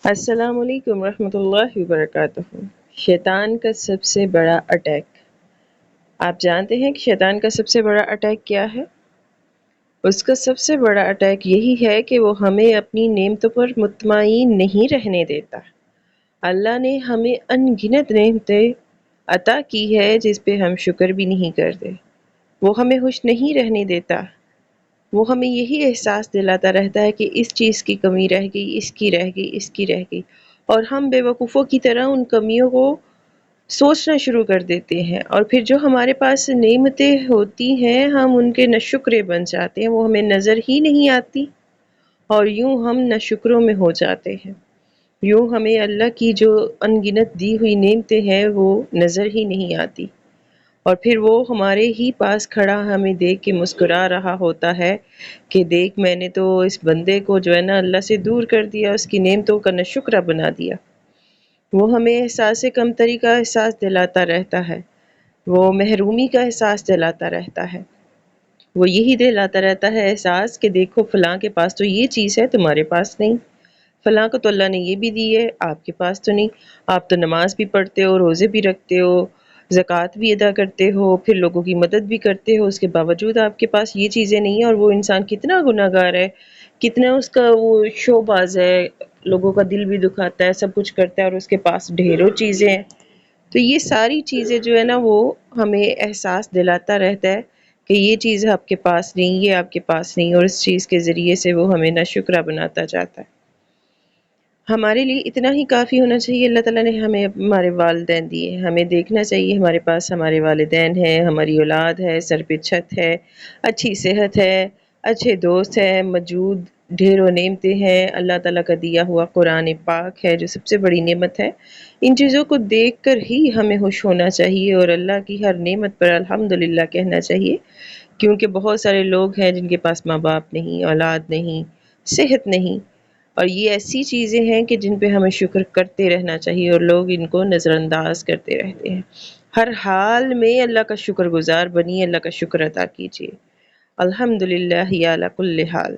السلام علیکم ورحمۃ اللہ وبرکاتہ۔ شیطان کا سب سے بڑا اٹیک۔ آپ جانتے ہیں کہ شیطان کا سب سے بڑا اٹیک کیا ہے؟ اس کا سب سے بڑا اٹیک یہی ہے کہ وہ ہمیں اپنی نعمتوں پر مطمئن نہیں رہنے دیتا۔ اللہ نے ہمیں ان گنت نعمتیں عطا کی ہے جس پہ ہم شکر بھی نہیں کرتے۔ وہ ہمیں خوش نہیں رہنے دیتا۔ وہ ہمیں یہی احساس دلاتا رہتا ہے کہ اس چیز کی کمی رہ گئی، اس کی رہ گئی، اس کی رہ گئی، اور ہم بے وقوفوں کی طرح ان کمیوں کو سوچنا شروع کر دیتے ہیں، اور پھر جو ہمارے پاس نعمتیں ہوتی ہیں ہم ان کے ناشکرے بن جاتے ہیں، وہ ہمیں نظر ہی نہیں آتی، اور یوں ہم ناشکروں میں ہو جاتے ہیں۔ یوں ہمیں اللہ کی جو ان گنت دی ہوئی نعمتیں ہیں وہ نظر ہی نہیں آتی، اور پھر وہ ہمارے ہی پاس کھڑا ہمیں دیکھ کے مسکرا رہا ہوتا ہے کہ دیکھ میں نے تو اس بندے کو جو ہے نا اللہ سے دور کر دیا، اس کی نعمتوں کا ناشکرہ بنا دیا۔ وہ ہمیں احساس کمتری کا احساس دلاتا رہتا ہے، وہ محرومی کا احساس دلاتا رہتا ہے، وہ یہی دلاتا رہتا ہے احساس کہ دیکھو فلاں کے پاس تو یہ چیز ہے، تمہارے پاس نہیں، فلاں کو تو اللہ نے یہ بھی دی ہے، آپ کے پاس تو نہیں، آپ تو نماز بھی پڑھتے ہو، روزے بھی رکھتے ہو، زکوٰۃ بھی ادا کرتے ہو، پھر لوگوں کی مدد بھی کرتے ہو، اس کے باوجود آپ کے پاس یہ چیزیں نہیں ہیں، اور وہ انسان کتنا گناہ گار ہے، کتنا اس کا وہ شو باز ہے، لوگوں کا دل بھی دکھاتا ہے، سب کچھ کرتا ہے، اور اس کے پاس ڈھیروں چیزیں ہیں۔ تو یہ ساری چیزیں جو ہے نا وہ ہمیں احساس دلاتا رہتا ہے کہ یہ چیز آپ کے پاس نہیں، یہ آپ کے پاس نہیں، اور اس چیز کے ذریعے سے وہ ہمیں ناشکرہ بناتا جاتا ہے۔ ہمارے لیے اتنا ہی کافی ہونا چاہیے، اللہ تعالیٰ نے ہمیں ہمارے والدین دیے، ہمیں دیکھنا چاہیے ہمارے پاس ہمارے والدین ہیں، ہماری اولاد ہے، سر پہ چھت ہے، اچھی صحت ہے، اچھے دوست ہیں، موجود ڈھیروں نعمتیں ہیں، اللہ تعالیٰ کا دیا ہوا قرآن پاک ہے جو سب سے بڑی نعمت ہے۔ ان چیزوں کو دیکھ کر ہی ہمیں خوش ہونا چاہیے اور اللہ کی ہر نعمت پر الحمدللہ کہنا چاہیے، کیونکہ بہت سارے لوگ ہیں جن کے پاس ماں باپ نہیں، اولاد نہیں، صحت نہیں، اور یہ ایسی چیزیں ہیں کہ جن پہ ہمیں شکر کرتے رہنا چاہیے، اور لوگ ان کو نظر انداز کرتے رہتے ہیں۔ ہر حال میں اللہ کا شکر گزار بنیے، اللہ کا شکر ادا کیجیے۔ الحمدللہ علی کل حال۔